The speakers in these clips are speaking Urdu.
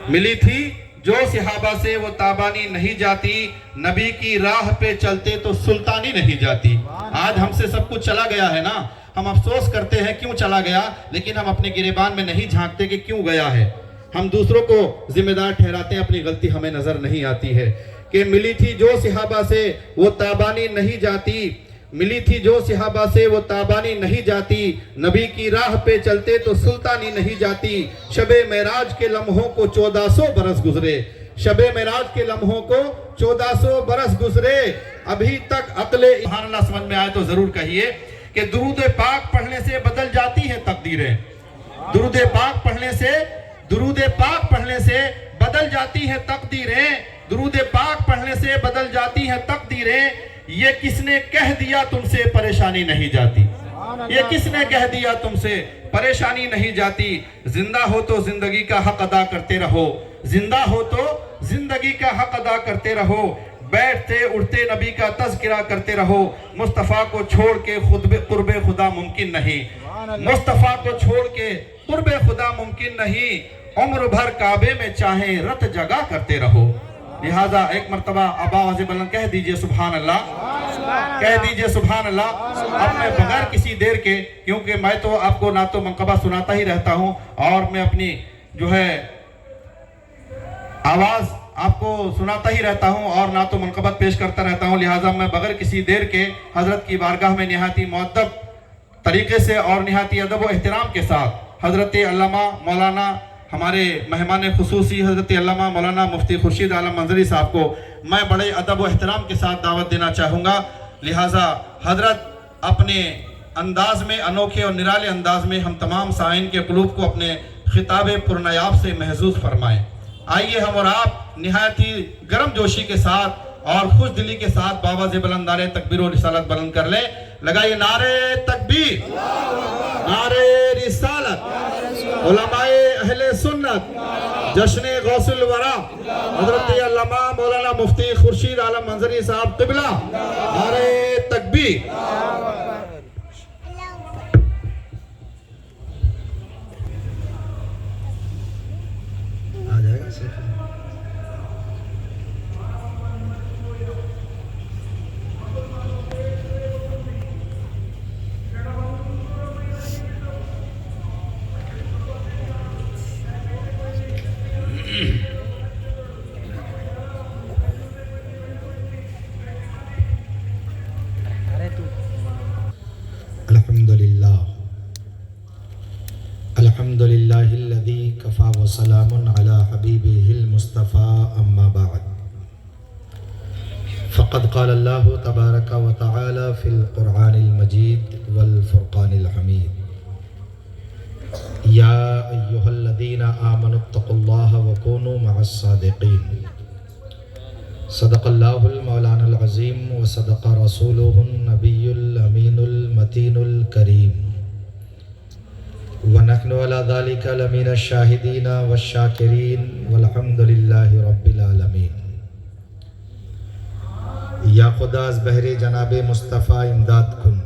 ملی تھی جو صحابہ سے وہ تابانی نہیں جاتی، نبی کی راہ پہ چلتے تو سلطانی نہیں جاتی۔ آج ہم سے سب کچھ چلا گیا ہے نا، ہم افسوس کرتے ہیں کیوں چلا گیا، لیکن ہم اپنے گریبان میں نہیں جھانکتے کہ کیوں گیا ہے۔ ہم دوسروں کو ذمہ دار ٹھہراتے ہیں، اپنی غلطی ہمیں نظر نہیں آتی ہے۔ کہ ملی تھی جو صحابہ سے وہ تابانی نہیں جاتی، ملی تھی جو صحابہ سے وہ تابانی نہیں جاتی، نبی کی راہ پہ چلتے تو سلطانی نہیں جاتی۔ شب معراج کے لمحوں کو 1400 برس گزرے، شب معراج کے لمحوں کو 1400 برس گزرے، ابھی تک عقل سبحان اللہ سمجھ میں آئے تو ضرور کہیے کہ درود پاک پڑھنے سے بدل جاتی ہیں تقدیریں، درود پاک پڑھنے سے بدل جاتی ہیں تقدیریں، درود پاک پڑھنے سے بدل جاتی ہیں تقدیریں۔ یہ کس نے کہہ دیا تم سے پریشانی نہیں جاتی، یہ کس نے کہہ دیا تم سے پریشانی نہیں جاتی۔ زندہ ہو تو زندگی کا حق ادا کرتے رہو، زندہ ہو تو زندگی کا حق ادا کرتے رہو، بیٹھتے اٹھتے نبی کا تذکرہ کرتے رہو۔ مصطفیٰ کو چھوڑ کے قرب خدا ممکن نہیں، مصطفیٰ کو چھوڑ کے قرب خدا ممکن نہیں، عمر بھر کعبے میں چاہیں رت جگہ کرتے رہو۔ لہذا ایک مرتبہ آواز بلند کہہ دیجئے سبحان اللہ، کہہ دیجئے سبحان اللہ۔ اب میں بغیر کسی دیر کے، کیونکہ میں تو آپ کو نعت و منقبہ سناتا ہی رہتا ہوں اور میں اپنی جو ہے آواز آپ کو سناتا ہی رہتا ہوں اور نعت و منقبت پیش کرتا رہتا ہوں، لہٰذا میں بغیر کسی دیر کے حضرت کی بارگاہ میں نہایت مؤدب طریقے سے اور نہایت ادب و احترام کے ساتھ حضرت علامہ مولانا ہمارے مہمان خصوصی حضرت علامہ مولانا مفتی خورشید عالم منظری صاحب کو میں بڑے ادب و احترام کے ساتھ دعوت دینا چاہوں گا۔ لہٰذا حضرت اپنے انداز میں، انوکھے اور نرالے انداز میں ہم تمام سائن کے قلوب کو اپنے خطاب پرنیاب سے محظوظ فرمائیں۔ آئیے ہم اور آپ نہایت ہی گرم جوشی کے ساتھ اور خوش دلی کے ساتھ بآواز بلند نعرہ تکبیر و رسالت بلند کر لیں۔ لگائیے نعرہ تکبیر، نعرہ رسالت، علماء اہل سنت، جشن غوث الورا حضرت علامہ مولانا مفتی خورشید عالم منظری صاحب قبلہ، نعرہ تکبیر۔ الحمد للہ الذی کفا وسلام علی حبیبہ المصطفى اما بعد فقد قال اللہ تبارک و تعالی فی القرآن المجید والفرقان الحمید یا ایہا الذین آمنوا اتقوا اللہ وکونوا مع الصادقین۔ صدق اللہ المولانا العظیم وصدق رسولہ النبی الامین المتین الکریم، ونحن على ذلك لمن الشاہدین والشاکرین والحمد للہ رب العالمین۔ یا خدا از بہر جناب مصطفیٰ امداد کن،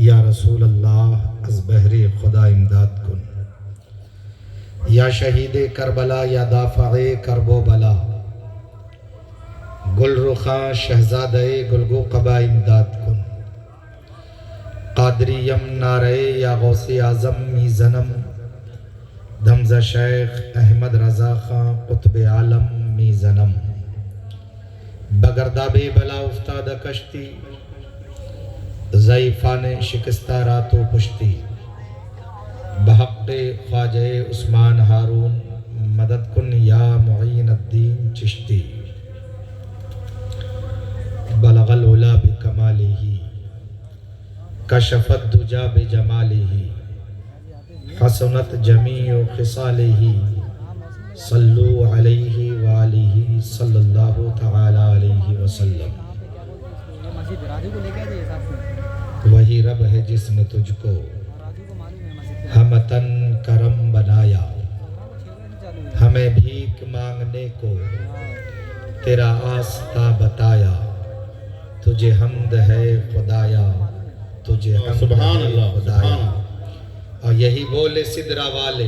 یا رسول اللہ از بہر خدا امداد کن، یا شہید کربلا یا دافع کرب و بلا، گل رخاں شہزادہ گلگو قبا امداد کن، قادریم نعرہ یا غوث اعظم میزنم، دھمزہ شیخ احمد رضا خان قطب عالم میزنم، بگرداب بلا افتاد کشتی، ضعیفان شکستہ رات و پشتی، بحق خواجہ عثمان ہارون مدد کن یا معین الدین چشتی، بلغ العلا بکمالہ کشف الدجا بجمالہ، حسنت جمیع خصالہ، صلو علیہ وآلہ صلی اللہ تعالی علیہ وسلم۔ وہی رب ہے جس نے تجھ کو ہمتن کرم بنایا، ہمیں بھیک مانگنے کو تیرا آستہ بتایا، تجھے حمد ہے خدایا، تجھے حمد ہے خدایا۔ اور یہی بولے سدرہ والے